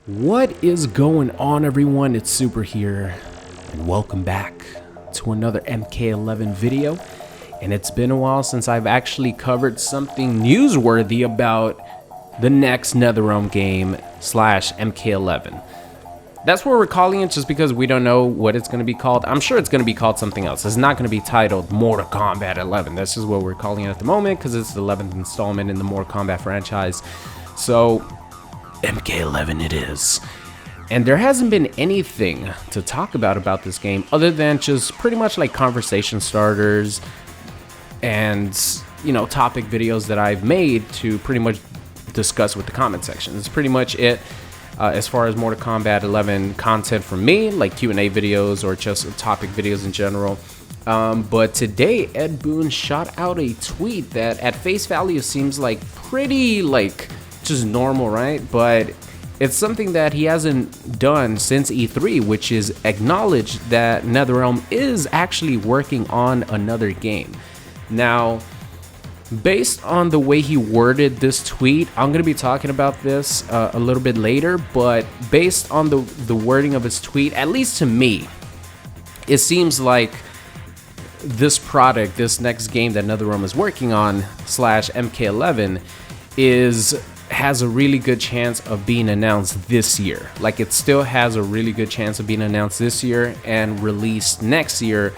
What is going on, everyone? It's Super here, and welcome back to another MK11 video. And it's been a while since I've actually covered something newsworthy about the next NetherRealm game slash MK11. That's what we're calling it, just because we don't know what it's going to be called. I'm sure it's going to be called something else. It's not going to be titled Mortal Kombat 11. This is what we're calling it at the moment because it's the 11th installment in the Mortal Kombat franchise. So MK11 it is. And there hasn't been anything to talk about this game other than just pretty much like conversation starters and, you know, topic videos that I've made to pretty much discuss with the comment section. It's pretty much it as far as Mortal Kombat 11 content from me, like Q&A videos or just topic videos in general. But today Ed Boon shot out a tweet that at face value seems like pretty like just normal, right? But it's something that he hasn't done since E3, which is acknowledge that NetherRealm is actually working on another game. Now, based on the way he worded this tweet, I'm going to be talking about this a little bit later, but based on the wording of his tweet, at least to me, it seems like this product, this next game that NetherRealm is working on slash MK11 has a really good chance of being announced this year. Like, it still has a really good chance of being announced this year and released next year,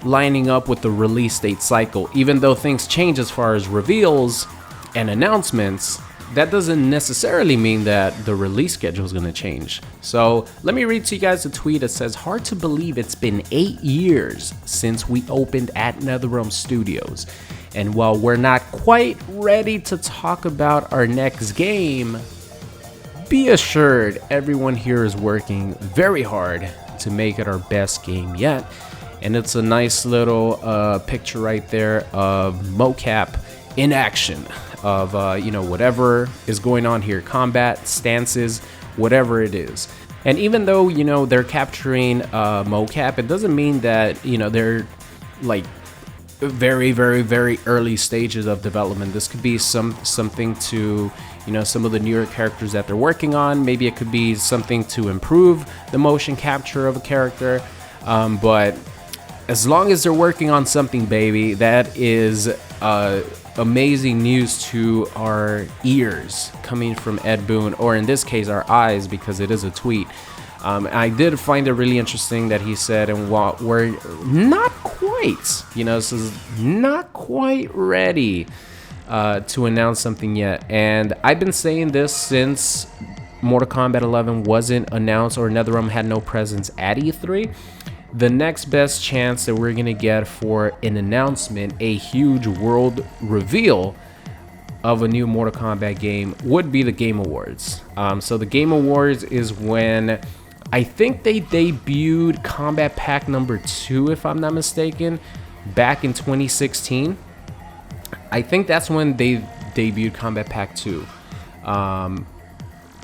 lining up with the release date cycle. Even though things change as far as reveals and announcements, that doesn't necessarily mean that the release schedule is going to change. So let me read to you guys a tweet that says, "Hard to believe it's been 8 years since we opened at NetherRealm Studios. And while we're not quite ready to talk about our next game, be assured everyone here is working very hard to make it our best game yet." And it's a nice little picture right there of mocap in action of, you know, whatever is going on here, combat, stances, whatever it is. And even though, you know, they're capturing mocap, it doesn't mean that, you know, they're like very early stages of development. This could be something to, you know, some of the newer characters that they're working on. Maybe it could be something to improve the motion capture of a character, but as long as they're working on something, baby, that is amazing news to our ears coming from Ed Boon, or in this case our eyes, because it is a tweet. I did find it really interesting that he said, and while we're not quite, you know, this is not quite ready to announce something yet. And I've been saying this since Mortal Kombat 11 wasn't announced or NetherRealm had no presence at E3. The next best chance that we're going to get for an announcement, a huge world reveal of a new Mortal Kombat game, would be the Game Awards. So the Game Awards is when I think they debuted Combat Pack number 2, if I'm not mistaken, back in 2016. I think that's when they debuted Combat Pack 2.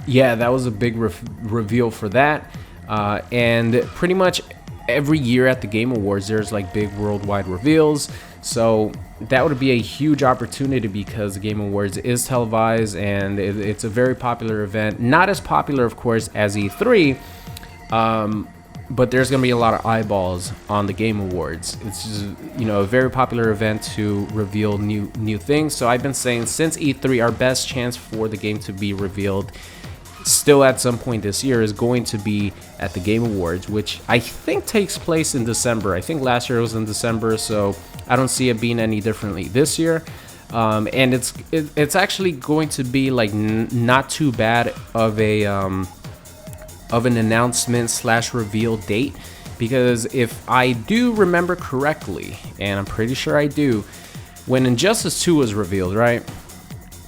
Yeah, that was a big reveal for that. And pretty much every year at the Game Awards, there's like big worldwide reveals. So that would be a huge opportunity because the Game Awards is televised and it's a very popular event. Not as popular, of course, as E3, but there's going to be a lot of eyeballs on the Game Awards. It's just, you know, a very popular event to reveal new things. So I've been saying since E3, our best chance for the game to be revealed still at some point this year is going to be at the Game Awards, which I think takes place in December. I think last year it was in December, so I don't see it being any differently this year. And it's actually going to be like not too bad of an announcement slash reveal date, because if I do remember correctly, and I'm pretty sure I do, when Injustice 2 was revealed, right,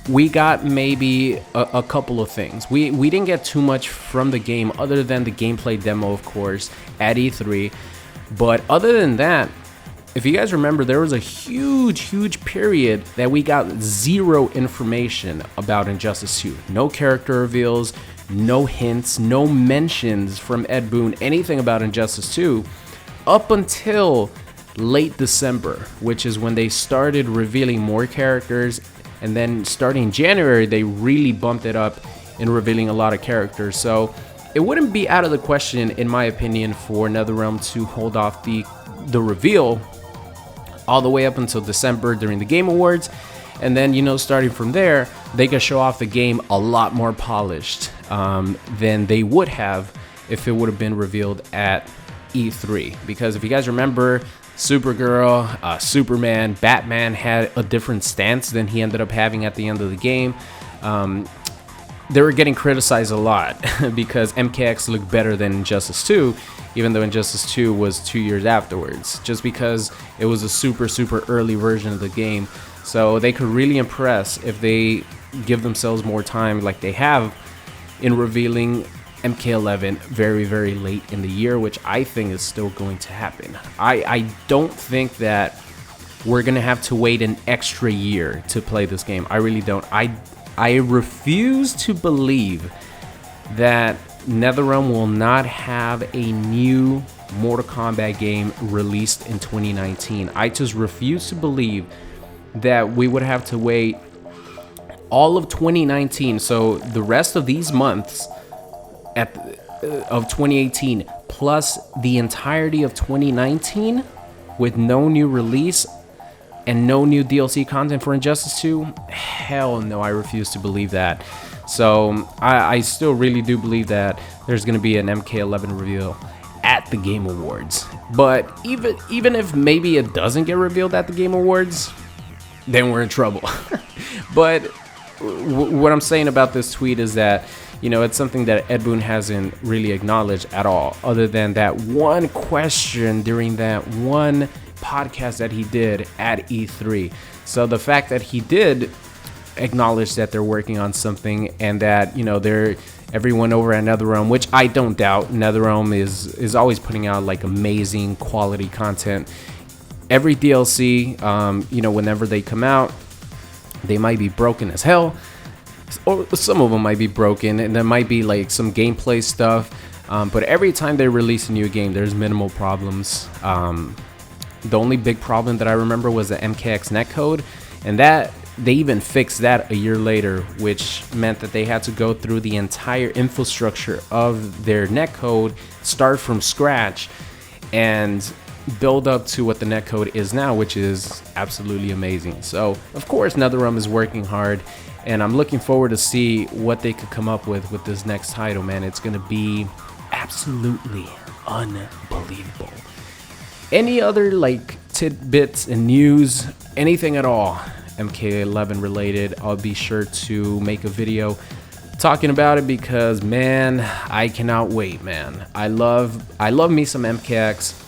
we got maybe a couple of things. We didn't get too much from the game other than the gameplay demo, of course, at E3. But other than that, if you guys remember, there was a huge period that we got zero information about Injustice 2. No character reveals, no hints, no mentions from Ed Boon, anything about Injustice 2, up until late December, which is when they started revealing more characters. And then starting January, they really bumped it up in revealing a lot of characters. So it wouldn't be out of the question, in my opinion, for NetherRealm to hold off the reveal all the way up until December during the Game Awards. And then, you know, starting from there, they could show off the game a lot more polished than they would have if it would have been revealed at E3. Because if you guys remember, Supergirl, Superman, Batman had a different stance than he ended up having at the end of the game. They were getting criticized a lot because MKX looked better than Injustice 2, even though Injustice 2 was 2 years afterwards, just because it was a super early version of the game. So they could really impress if they give themselves more time, like they have in revealing MK11 very late in the year, which I think is still going to happen. I don't think that we're gonna have to wait an extra year to play this game. I really don't. I refuse to believe that NetherRealm will not have a new Mortal Kombat game released in 2019. I just refuse to believe that we would have to wait all of 2019, so the rest of these months of 2018 plus the entirety of 2019 with no new release and no new DLC content for Injustice 2. Hell no, I refuse to believe that. So I still really do believe that there's going to be an MK11 reveal at the Game Awards. But even if maybe it doesn't get revealed at the Game Awards, then we're in trouble. But what I'm saying about this tweet is that, you know, it's something that Ed Boon hasn't really acknowledged at all, other than that one question during that one podcast that he did at E3. So the fact that he did acknowledge that they're working on something, and that, you know, everyone over at NetherRealm, which I don't doubt, NetherRealm is always putting out like amazing quality content. Every DLC, you know, whenever they come out, they might be broken as hell, or some of them might be broken, and there might be like some gameplay stuff, but every time they release a new game, there's minimal problems. The only big problem that I remember was the MKX netcode, and that they even fixed that a year later, which meant that they had to go through the entire infrastructure of their netcode, start from scratch, and build up to what the netcode is now, which is absolutely amazing. So of course NetherRealm is working hard, and I'm looking forward to see what they could come up with this next title, man. It's gonna be absolutely unbelievable. Any other like tidbits and news, anything at all MK11 related, I'll be sure to make a video talking about it, because man, I cannot wait, man. I love me some MKX.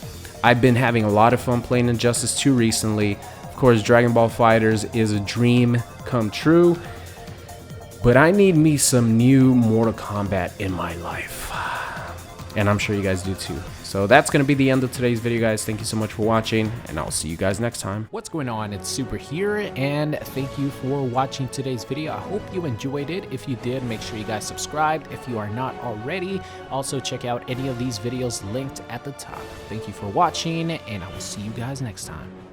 I've been having a lot of fun playing Injustice 2 recently. Of course, Dragon Ball FighterZ is a dream come true, but I need me some new Mortal Kombat in my life, and I'm sure you guys do too. So that's going to be the end of today's video, guys. Thank you so much for watching, and I'll see you guys next time. What's going on? It's Super here, and thank you for watching today's video. I hope you enjoyed it. If you did, make sure you guys subscribed if you are not already. Also, check out any of these videos linked at the top. Thank you for watching, and I will see you guys next time.